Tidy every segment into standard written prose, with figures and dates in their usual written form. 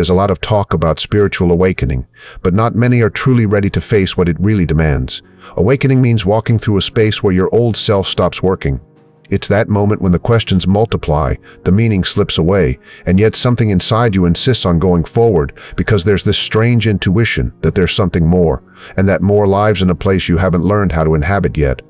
There's a lot of talk about spiritual awakening, but not many are truly ready to face what it really demands. Awakening means walking through a space where your old self stops working. It's that moment when the questions multiply, the meaning slips away, and yet something inside you insists on going forward because there's this strange intuition that there's something more, and that more lives in a place you haven't learned how to inhabit yet.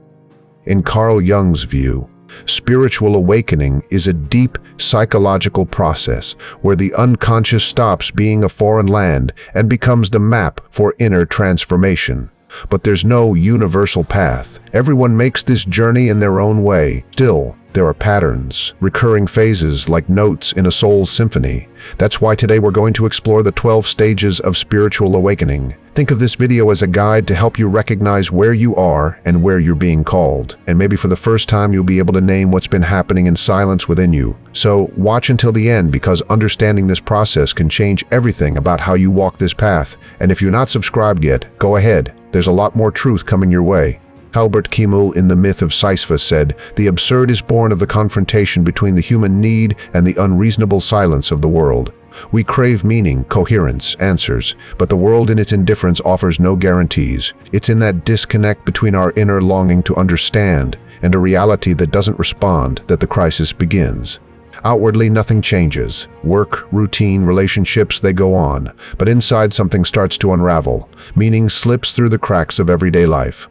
In Carl Jung's view, spiritual awakening is a deep psychological process where the unconscious stops being a foreign land and becomes the map for inner transformation. But there's no universal path. Everyone makes this journey in their own way. Still, there are patterns, recurring phases like notes in a soul's symphony. That's why today we're going to explore the 12 stages of spiritual awakening. Think of this video as a guide to help you recognize where you are and where you're being called. And maybe for the first time you'll be able to name what's been happening in silence within you. So watch until the end, because understanding this process can change everything about how you walk this path. And if you're not subscribed yet, go ahead. There's a lot more truth coming your way. Albert Camus in The Myth of Sisyphus said, "The absurd is born of the confrontation between the human need and the unreasonable silence of the world." We crave meaning, coherence, answers, but the world in its indifference offers no guarantees. It's in that disconnect between our inner longing to understand and a reality that doesn't respond that the crisis begins. Outwardly, nothing changes. Work, routine, relationships, they go on. But inside, something starts to unravel. Meaning slips through the cracks of everyday life.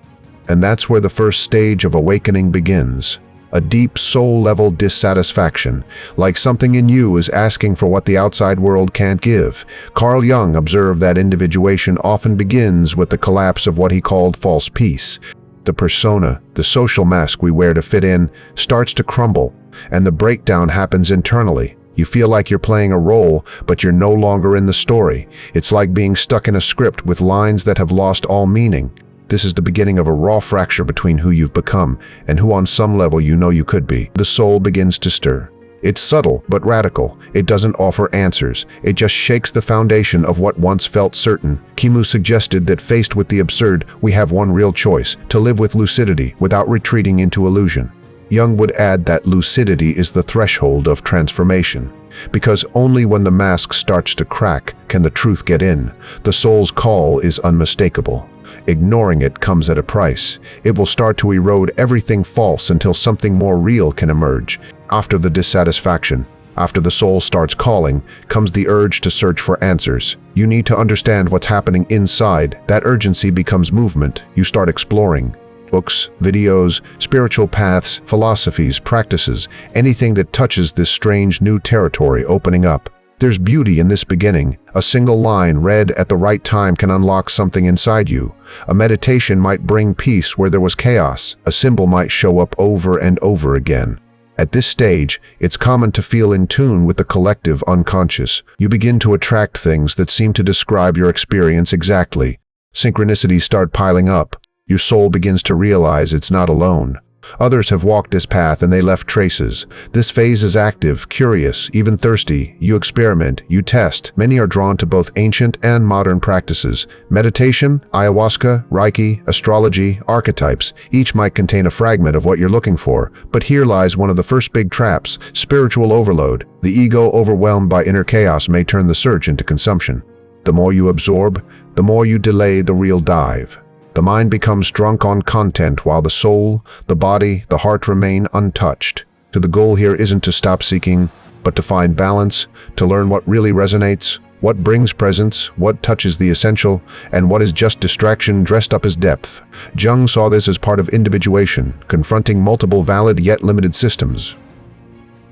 And that's where the first stage of awakening begins. A deep soul-level dissatisfaction, like something in you is asking for what the outside world can't give. Carl Jung observed that individuation often begins with the collapse of what he called false peace. The persona, the social mask we wear to fit in, starts to crumble, and the breakdown happens internally. You feel like you're playing a role, but you're no longer in the story. It's like being stuck in a script with lines that have lost all meaning. This is the beginning of a raw fracture between who you've become and who on some level you know you could be. The soul begins to stir. It's subtle but radical. It doesn't offer answers. It just shakes the foundation of what once felt certain. Camus suggested that faced with the absurd, we have one real choice: to live with lucidity without retreating into illusion. Jung would add that lucidity is the threshold of transformation, because only when the mask starts to crack can the truth get in. The soul's call is unmistakable. Ignoring it comes at a price. It will start to erode everything false until something more real can emerge. After the dissatisfaction, after the soul starts calling, comes the urge to search for answers. You need to understand what's happening inside. That urgency becomes movement. You start exploring. Books, videos, spiritual paths, philosophies, practices, anything that touches this strange new territory opening up. There's beauty in this beginning. A single line read at the right time can unlock something inside you. A meditation might bring peace where there was chaos. A symbol might show up over and over again. At this stage, it's common to feel in tune with the collective unconscious. You begin to attract things that seem to describe your experience exactly. Synchronicities start piling up. Your soul begins to realize it's not alone. Others have walked this path and they left traces. This phase is active, curious, even thirsty. You experiment, you test. Many are drawn to both ancient and modern practices. Meditation, ayahuasca, Reiki, astrology, archetypes. Each might contain a fragment of what you're looking for. But here lies one of the first big traps: spiritual overload. The ego, overwhelmed by inner chaos, may turn the search into consumption. The more you absorb, the more you delay the real dive. The mind becomes drunk on content while the soul, the body, the heart remain untouched. The goal here isn't to stop seeking, but to find balance, to learn what really resonates, what brings presence, what touches the essential, and what is just distraction dressed up as depth. Jung saw this as part of individuation, confronting multiple valid yet limited systems.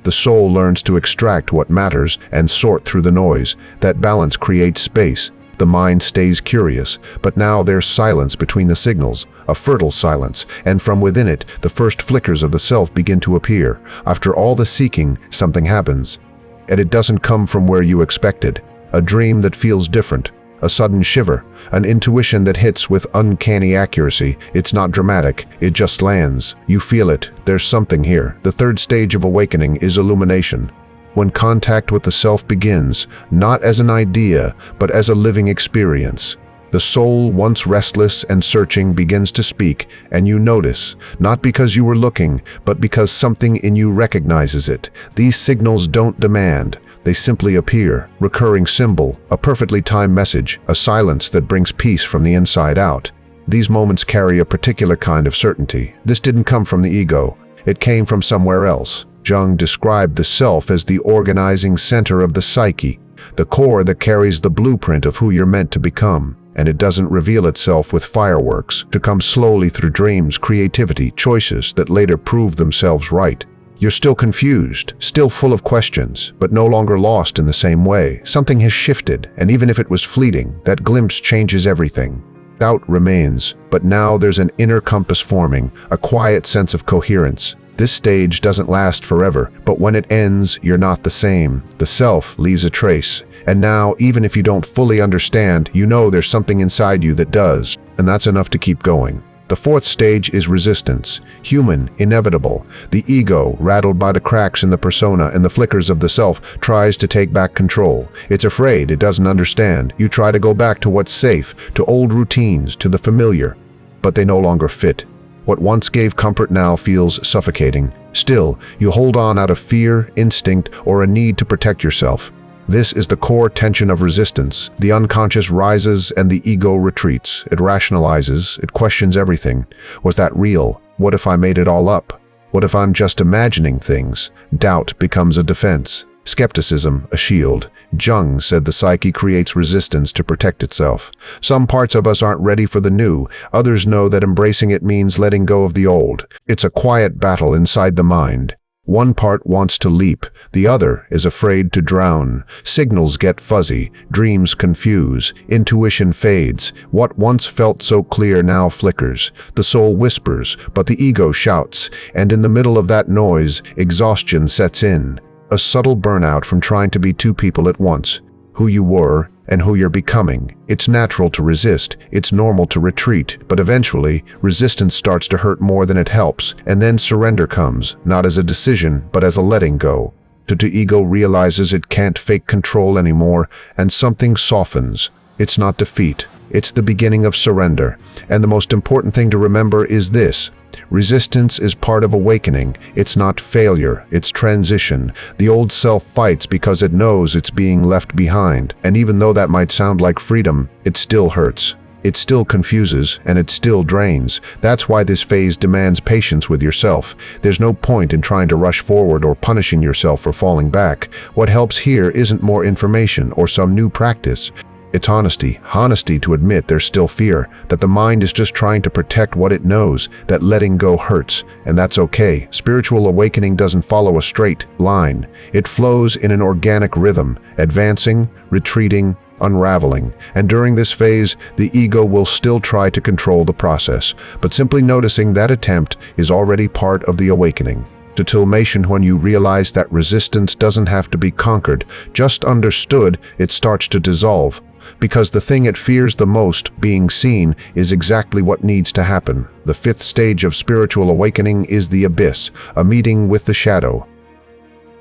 The soul learns to extract what matters and sort through the noise. That balance creates space. The mind stays curious, but now there's silence between the signals, a fertile silence, and from within it, the first flickers of the self begin to appear. After all the seeking, something happens. And it doesn't come from where you expected. A dream that feels different, a sudden shiver, an intuition that hits with uncanny accuracy. It's not dramatic, it just lands. You feel it, there's something here. The third stage of awakening is illumination. When contact with the self begins, not as an idea, but as a living experience. The soul, once restless and searching, begins to speak, and you notice, not because you were looking, but because something in you recognizes it. These signals don't demand, They simply appear, recurring symbol, a perfectly timed message, a silence that brings peace from the inside out. These moments carry a particular kind of certainty. This didn't come from the ego. It came from somewhere else. Jung described the self as the organizing center of the psyche, the core that carries the blueprint of who you're meant to become. And it doesn't reveal itself with fireworks, to come slowly through dreams, creativity, choices that later prove themselves right. You're still confused, still full of questions, but no longer lost in the same way. Something has shifted, and even if it was fleeting, that glimpse changes everything. Doubt remains, but now there's an inner compass forming, a quiet sense of coherence. This stage doesn't last forever, but when it ends, you're not the same. The self leaves a trace. And now, even if you don't fully understand, you know there's something inside you that does, and that's enough to keep going. The fourth stage is resistance, human, inevitable. The ego, rattled by the cracks in the persona and the flickers of the self, tries to take back control. It's afraid, it doesn't understand. You try to go back to what's safe, to old routines, to the familiar, but they no longer fit. What once gave comfort now feels suffocating. Still, you hold on out of fear, instinct, or a need to protect yourself. This is the core tension of resistance. The unconscious rises and the ego retreats. It rationalizes, it questions everything. Was that real? What if I made it all up? What if I'm just imagining things? Doubt becomes a defense. Skepticism, a shield. Jung said the psyche creates resistance to protect itself. Some parts of us aren't ready for the new. Others know that embracing it means letting go of the old. It's a quiet battle inside the mind. One part wants to leap, the other is afraid to drown. Signals get fuzzy, dreams confuse, intuition fades. What once felt so clear now flickers. The soul whispers, but the ego shouts, and in the middle of that noise, exhaustion sets in. A subtle burnout from trying to be two people at once. Who you were and who you're becoming. It's natural to resist, it's normal to retreat, but eventually, resistance starts to hurt more than it helps, and then surrender comes, not as a decision, but as a letting go. The ego realizes it can't fake control anymore, and something softens. It's not defeat, it's the beginning of surrender. And the most important thing to remember is this: resistance is part of awakening. It's not failure, it's transition. The old self fights because it knows it's being left behind. And even though that might sound like freedom, it still hurts. It still confuses, and it still drains. That's why this phase demands patience with yourself. There's no point in trying to rush forward or punishing yourself for falling back. What helps here isn't more information or some new practice. It's honesty to admit there's still fear, that the mind is just trying to protect what it knows, that letting go hurts, and that's okay. Spiritual awakening doesn't follow a straight line. It flows in an organic rhythm, advancing, retreating, unraveling. And during this phase, the ego will still try to control the process, but simply noticing that attempt is already part of the awakening. When you realize that resistance doesn't have to be conquered, just understood, it starts to dissolve. Because the thing it fears the most, being seen, is exactly what needs to happen. The fifth stage of spiritual awakening is the abyss, a meeting with the shadow.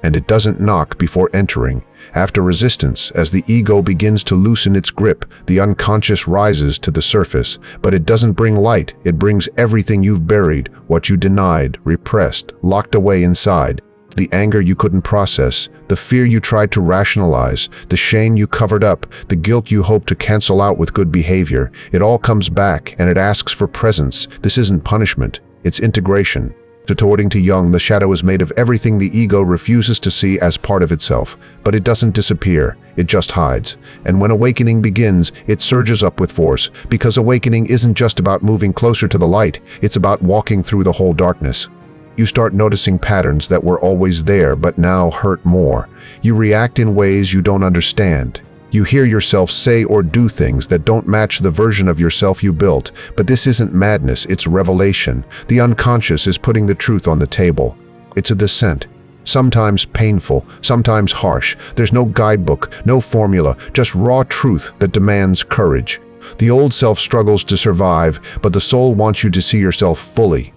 And it doesn't knock before entering. After resistance, as the ego begins to loosen its grip, the unconscious rises to the surface. But it doesn't bring light, it brings everything you've buried, what you denied, repressed, locked away inside. The anger you couldn't process, the fear you tried to rationalize, the shame you covered up, the guilt you hoped to cancel out with good behavior. It all comes back, and it asks for presence. This isn't punishment, it's integration. According to Jung, the shadow is made of everything the ego refuses to see as part of itself. But it doesn't disappear, it just hides. And when awakening begins, it surges up with force, because awakening isn't just about moving closer to the light, it's about walking through the whole darkness. You start noticing patterns that were always there but now hurt more. You react in ways you don't understand. You hear yourself say or do things that don't match the version of yourself you built. But this isn't madness, it's revelation. The unconscious is putting the truth on the table. It's a descent. Sometimes painful, sometimes harsh. There's no guidebook, no formula, just raw truth that demands courage. The old self struggles to survive, but the soul wants you to see yourself fully.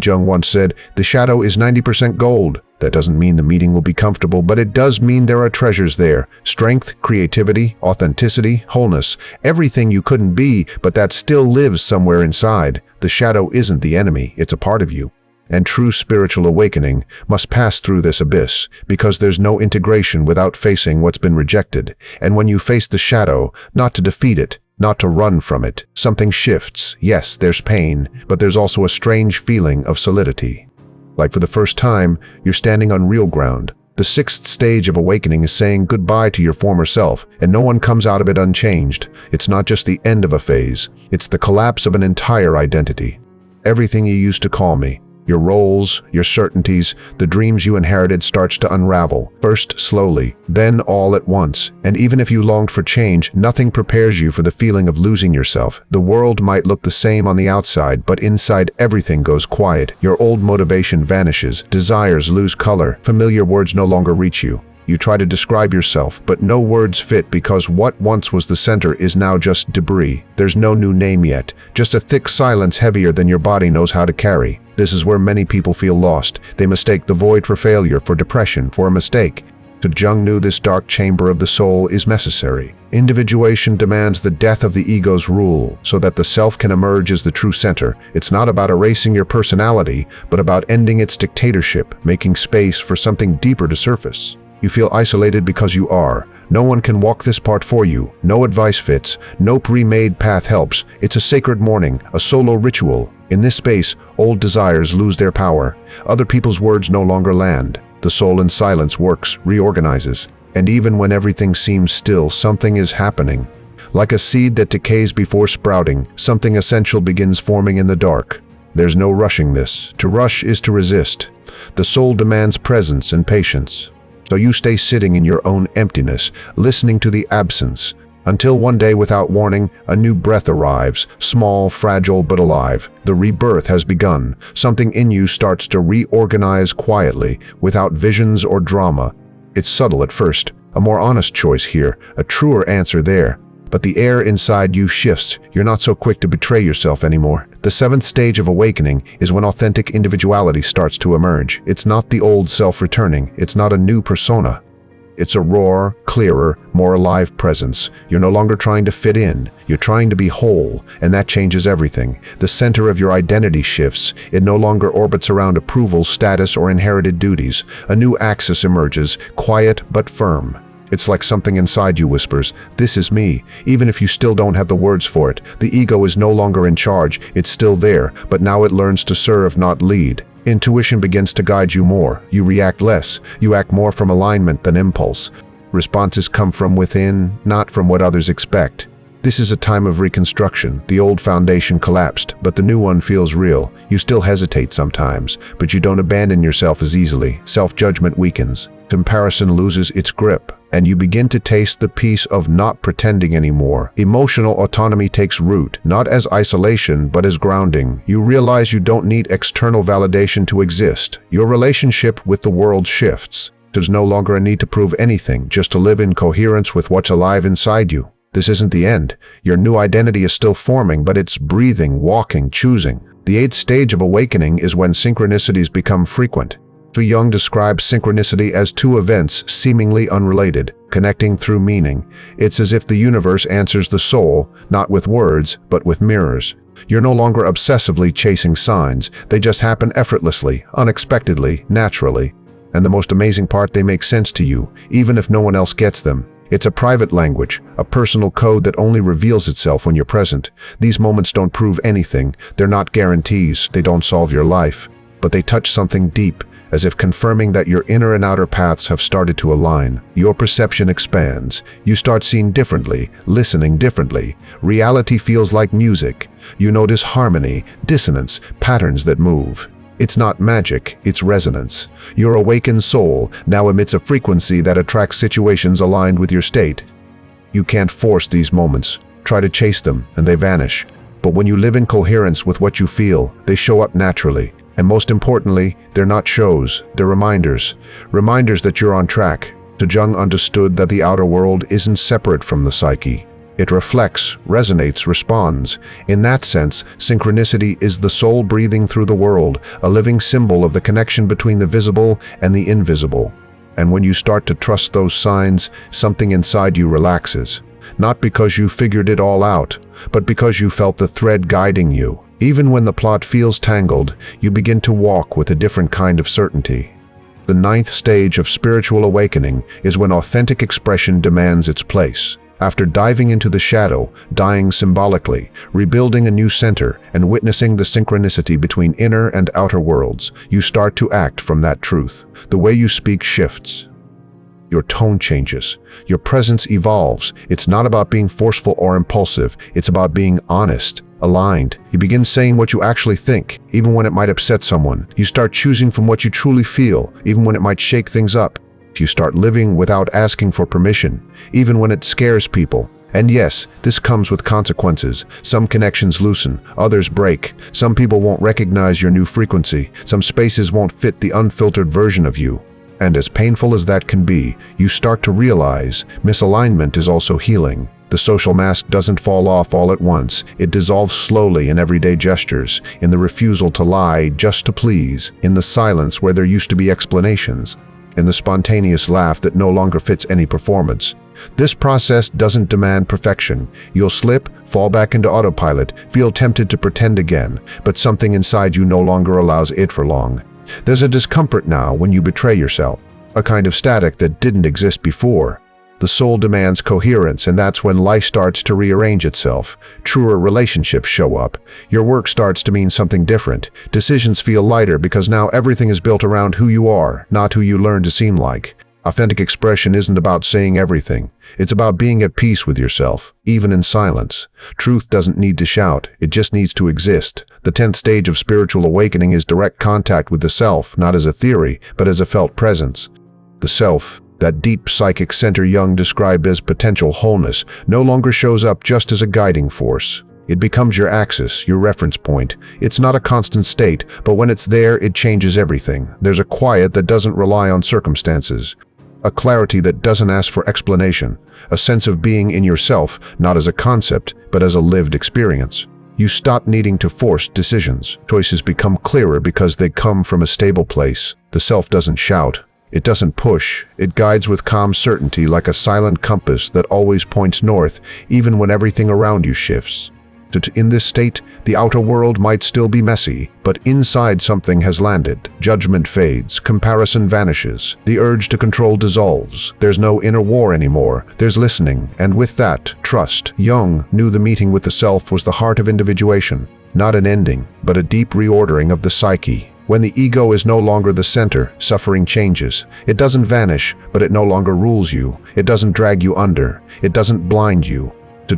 Jung once said, "The shadow is 90% gold." That doesn't mean the meeting will be comfortable, but it does mean there are treasures there. Strength, creativity, authenticity, wholeness. Everything you couldn't be, but that still lives somewhere inside. The shadow isn't the enemy, it's a part of you. And true spiritual awakening must pass through this abyss, because there's no integration without facing what's been rejected. And when you face the shadow, not to defeat it, not to run from it, something shifts. Yes, there's pain, but there's also a strange feeling of solidity. Like for the first time, you're standing on real ground. The sixth stage of awakening is saying goodbye to your former self, and no one comes out of it unchanged. It's not just the end of a phase, it's the collapse of an entire identity. Everything you used to call me, your roles, your certainties, the dreams you inherited starts to unravel, first slowly, then all at once. And even if you longed for change, nothing prepares you for the feeling of losing yourself. The world might look the same on the outside, but inside everything goes quiet. Your old motivation vanishes, desires lose color, familiar words no longer reach you. You try to describe yourself, but no words fit because what once was the center is now just debris. There's no new name yet, just a thick silence heavier than your body knows how to carry. This is where many people feel lost. They mistake the void for failure, for depression, for a mistake. Jung knew this dark chamber of the soul is necessary. Individuation demands the death of the ego's rule, so that the self can emerge as the true center. It's not about erasing your personality, but about ending its dictatorship, making space for something deeper to surface. You feel isolated because you are. No one can walk this part for you. No advice fits. No pre-made path helps. It's a sacred morning, a solo ritual. In this space, old desires lose their power. Other people's words no longer land. The soul in silence works, reorganizes. And even when everything seems still, something is happening. Like a seed that decays before sprouting, something essential begins forming in the dark. There's no rushing this. To rush is to resist. The soul demands presence and patience. So you stay sitting in your own emptiness, listening to the absence, until one day, without warning, a new breath arrives, small, fragile, but alive. The rebirth has begun. Something in you starts to reorganize quietly, without visions or drama. It's subtle at first, a more honest choice here, a truer answer there. But the air inside you shifts. You're not so quick to betray yourself anymore. The seventh stage of awakening is when authentic individuality starts to emerge. It's not the old self returning. It's not a new persona. It's a raw, clearer, more alive presence. You're no longer trying to fit in. You're trying to be whole, and that changes everything. The center of your identity shifts. It no longer orbits around approval, status, or inherited duties. A new axis emerges, quiet but firm. It's like something inside you whispers, "This is me," even if you still don't have the words for it. The ego is no longer in charge. It's still there, but now it learns to serve, not lead. Intuition begins to guide you more. You react less. You act more from alignment than impulse. Responses come from within, not from what others expect. This is a time of reconstruction. The old foundation collapsed, but the new one feels real. You still hesitate sometimes, but you don't abandon yourself as easily. Self-judgment weakens. Comparison loses its grip, and you begin to taste the peace of not pretending anymore. Emotional autonomy takes root, not as isolation, but as grounding. You realize you don't need external validation to exist. Your relationship with the world shifts. There's no longer a need to prove anything, just to live in coherence with what's alive inside you. This isn't the end. Your new identity is still forming, but it's breathing, walking, choosing. The eighth stage of awakening is when synchronicities become frequent. Jung describes synchronicity as two events seemingly unrelated, connecting through meaning. It's as if the universe answers the soul, not with words, but with mirrors. You're no longer obsessively chasing signs. They just happen effortlessly, unexpectedly, naturally. And the most amazing part, they make sense to you, even if no one else gets them. It's a private language, a personal code that only reveals itself when you're present. These moments don't prove anything. They're not guarantees. They don't solve your life. But they touch something deep, as if confirming that your inner and outer paths have started to align. Your perception expands. You start seeing differently, listening differently. Reality feels like music. You notice harmony, dissonance, patterns that move. It's not magic, it's resonance. Your awakened soul now emits a frequency that attracts situations aligned with your state. You can't force these moments. Try to chase them, and they vanish. But when you live in coherence with what you feel, they show up naturally. And most importantly, they're not shows, they're reminders. Reminders that you're on track. Jung understood that the outer world isn't separate from the psyche. It reflects, resonates, responds. In that sense, synchronicity is the soul breathing through the world, a living symbol of the connection between the visible and the invisible. And when you start to trust those signs, something inside you relaxes. Not because you figured it all out, but because you felt the thread guiding you. Even when the plot feels tangled, you begin to walk with a different kind of certainty. The ninth stage of spiritual awakening is when authentic expression demands its place. After diving into the shadow, dying symbolically, rebuilding a new center, and witnessing the synchronicity between inner and outer worlds, you start to act from that truth. The way you speak shifts. Your tone changes. Your presence evolves. It's not about being forceful or impulsive. It's about being honest, aligned. You begin saying what you actually think, even when it might upset someone. You start choosing from what you truly feel, even when it might shake things up. You start living without asking for permission, even when it scares people. And yes, this comes with consequences. Some connections loosen, others break. Some people won't recognize your new frequency. Some spaces won't fit the unfiltered version of you. And as painful as that can be, you start to realize misalignment is also healing. The social mask doesn't fall off all at once. It dissolves slowly in everyday gestures, in the refusal to lie just to please, in the silence where there used to be explanations, in the spontaneous laugh that no longer fits any performance. This process doesn't demand perfection. You'll slip, fall back into autopilot, feel tempted to pretend again, but something inside you no longer allows it for long. There's a discomfort now when you betray yourself, a kind of static that didn't exist before. The soul demands coherence, and that's when life starts to rearrange itself. Truer relationships show up. Your work starts to mean something different. Decisions feel lighter because now everything is built around who you are, not who you learn to seem like. Authentic expression isn't about saying everything. It's about being at peace with yourself, even in silence. Truth doesn't need to shout, it just needs to exist. The 10th stage of spiritual awakening is direct contact with the self, not as a theory, but as a felt presence. The self, that deep psychic center Jung described as potential wholeness, no longer shows up just as a guiding force. It becomes your axis, your reference point. It's not a constant state, but when it's there, it changes everything. There's a quiet that doesn't rely on circumstances. A clarity that doesn't ask for explanation. A sense of being in yourself, not as a concept, but as a lived experience. You stop needing to force decisions. Choices become clearer because they come from a stable place. The self doesn't shout. It doesn't push. It guides with calm certainty, like a silent compass that always points north, even when everything around you shifts. In this state, the outer world might still be messy, but inside something has landed. Judgment fades, comparison vanishes, the urge to control dissolves. There's no inner war anymore, there's listening, and with that, trust. Jung knew the meeting with the self was the heart of individuation, not an ending, but a deep reordering of the psyche. When the ego is no longer the center, suffering changes. It doesn't vanish, but it no longer rules you. It doesn't drag you under. It doesn't blind you.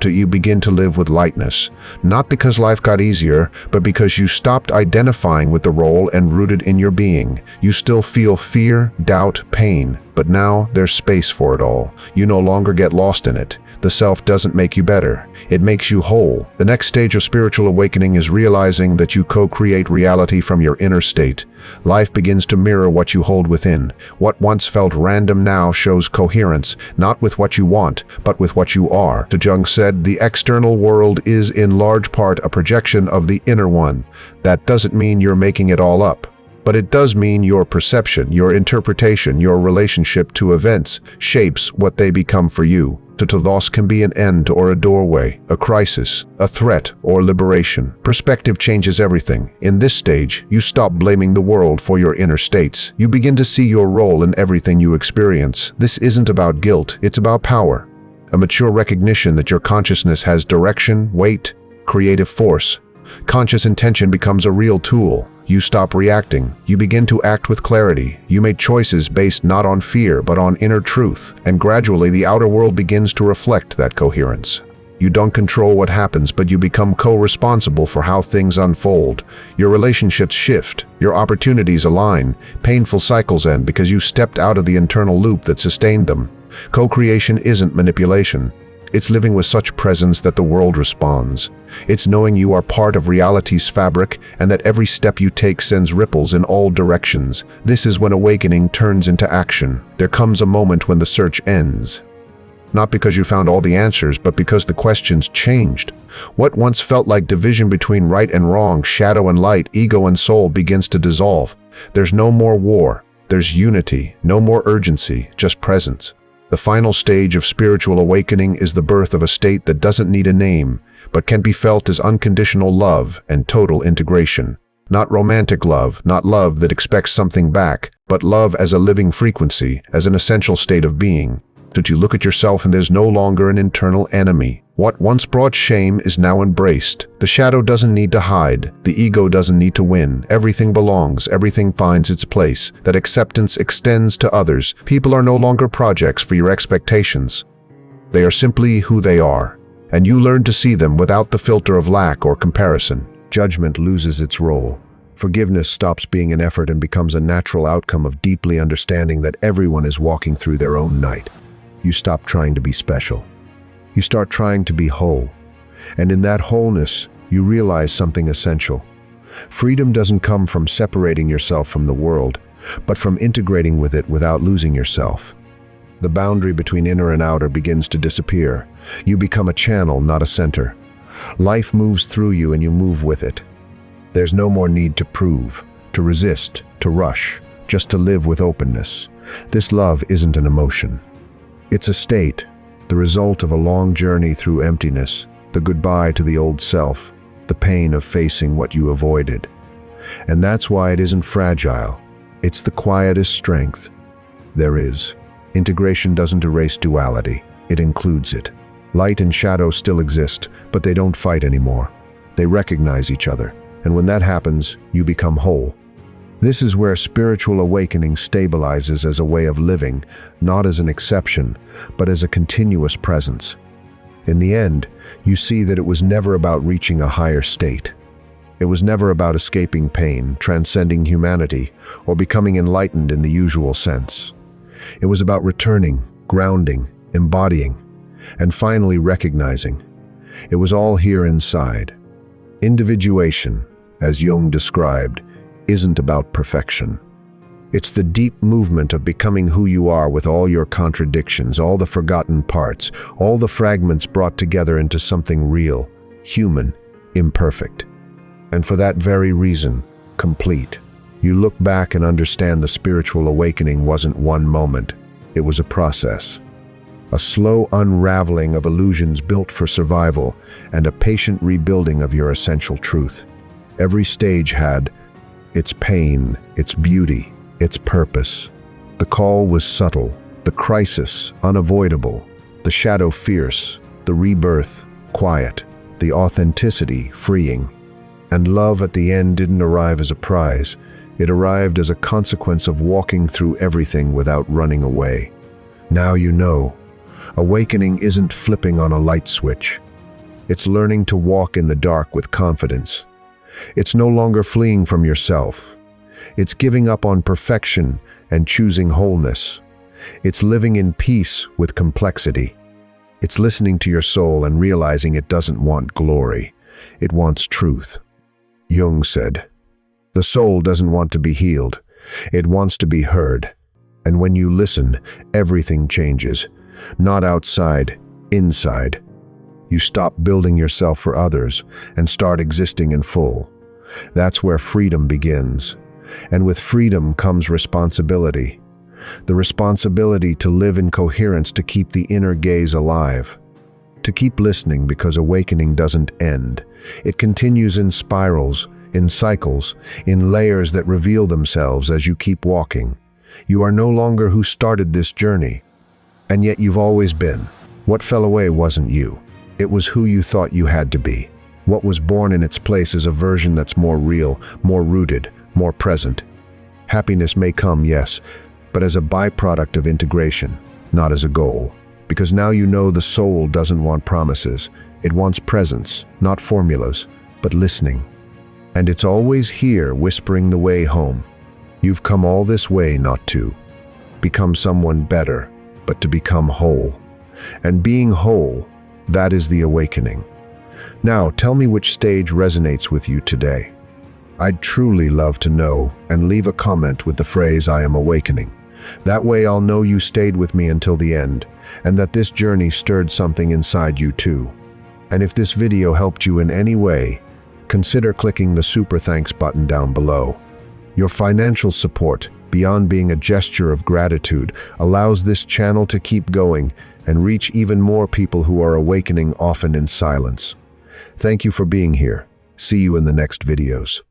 You begin to live with lightness, not because life got easier, but because you stopped identifying with the role and rooted in your being. You still feel fear, doubt, pain, but now there's space for it all. You no longer get lost in it. The self doesn't make you better. It makes you whole. The next stage of spiritual awakening is realizing that you co-create reality from your inner state. Life begins to mirror what you hold within. What once felt random now shows coherence, not with what you want, but with what you are. Jung said, the external world is in large part a projection of the inner one. That doesn't mean you're making it all up. But it does mean your perception, your interpretation, your relationship to events shapes what they become for you. To loss can be an end or a doorway, a crisis, a threat, or liberation. Perspective changes everything. In this stage, you stop blaming the world for your inner states. You begin to see your role in everything you experience. This isn't about guilt, it's about power. A mature recognition that your consciousness has direction, weight, creative force. Conscious intention becomes a real tool. You stop reacting. You begin to act with clarity. You make choices based not on fear, but on inner truth. And gradually, the outer world begins to reflect that coherence. You don't control what happens, but you become co-responsible for how things unfold. Your relationships shift. Your opportunities align. Painful cycles end because you stepped out of the internal loop that sustained them. Co-creation isn't manipulation. It's living with such presence that the world responds. It's knowing you are part of reality's fabric and that every step you take sends ripples in all directions. This is when awakening turns into action. There comes a moment when the search ends. Not because you found all the answers, but because the questions changed. What once felt like division between right and wrong, shadow and light, ego and soul begins to dissolve. There's no more war. There's unity. No more urgency, just presence. The final stage of spiritual awakening is the birth of a state that doesn't need a name, but can be felt as unconditional love and total integration. Not romantic love, not love that expects something back, but love as a living frequency, as an essential state of being. That you look at yourself and there's no longer an internal enemy. What once brought shame is now embraced. The shadow doesn't need to hide. The ego doesn't need to win. Everything belongs. Everything finds its place. That acceptance extends to others. People are no longer projects for your expectations. They are simply who they are, and you learn to see them without the filter of lack or comparison. Judgment loses its role. Forgiveness stops being an effort and becomes a natural outcome of deeply understanding that everyone is walking through their own night. You stop trying to be special. You start trying to be whole. And in that wholeness, you realize something essential. Freedom doesn't come from separating yourself from the world, but from integrating with it without losing yourself. The boundary between inner and outer begins to disappear. You become a channel, not a center. Life moves through you and you move with it. There's no more need to prove, to resist, to rush, just to live with openness. This love isn't an emotion. It's a state, the result of a long journey through emptiness, the goodbye to the old self, the pain of facing what you avoided. And that's why it isn't fragile. It's the quietest strength there is. Integration doesn't erase duality, it includes it. Light and shadow still exist, but they don't fight anymore. They recognize each other, and when that happens, you become whole. This is where spiritual awakening stabilizes as a way of living, not as an exception, but as a continuous presence. In the end, you see that it was never about reaching a higher state. It was never about escaping pain, transcending humanity, or becoming enlightened in the usual sense. It was about returning, grounding, embodying, and finally recognizing. It was all here inside. Individuation, as Jung described, isn't about perfection. It's the deep movement of becoming who you are with all your contradictions, all the forgotten parts, all the fragments brought together into something real, human, imperfect. And for that very reason, complete. You look back and understand the spiritual awakening wasn't one moment. It was a process. A slow unraveling of illusions built for survival and a patient rebuilding of your essential truth. Every stage had its pain, its beauty, its purpose. The call was subtle, the crisis unavoidable, the shadow fierce, the rebirth quiet, the authenticity freeing. And love at the end didn't arrive as a prize. It arrived as a consequence of walking through everything without running away. Now you know. Awakening isn't flipping on a light switch. It's learning to walk in the dark with confidence. It's no longer fleeing from yourself. It's giving up on perfection and choosing wholeness. It's living in peace with complexity. It's listening to your soul and realizing it doesn't want glory. It wants truth. Jung said, "The soul doesn't want to be healed. It wants to be heard. And when you listen, everything changes. Not outside, inside. You stop building yourself for others and start existing in full. That's where freedom begins. And with freedom comes responsibility. The responsibility to live in coherence, to keep the inner gaze alive. To keep listening, because awakening doesn't end. It continues in spirals, in cycles, in layers that reveal themselves as you keep walking. You are no longer who started this journey. And yet you've always been. What fell away wasn't you. It was who you thought you had to be. What was born in its place is a version that's more real, more rooted, more present. Happiness may come, yes, but as a byproduct of integration, not as a goal. Because now you know the soul doesn't want promises. It wants presence, not formulas, but listening. And it's always here, whispering the way home. You've come all this way not to become someone better, but to become whole. And being whole, that is the awakening. Now, tell me which stage resonates with you today. I'd truly love to know, and leave a comment with the phrase, "I am awakening." That way I'll know you stayed with me until the end, and that this journey stirred something inside you too. And if this video helped you in any way, consider clicking the super thanks button down below. Your financial support, beyond being a gesture of gratitude, allows this channel to keep going and reach even more people who are awakening, often in silence. Thank you for being here. See you in the next videos.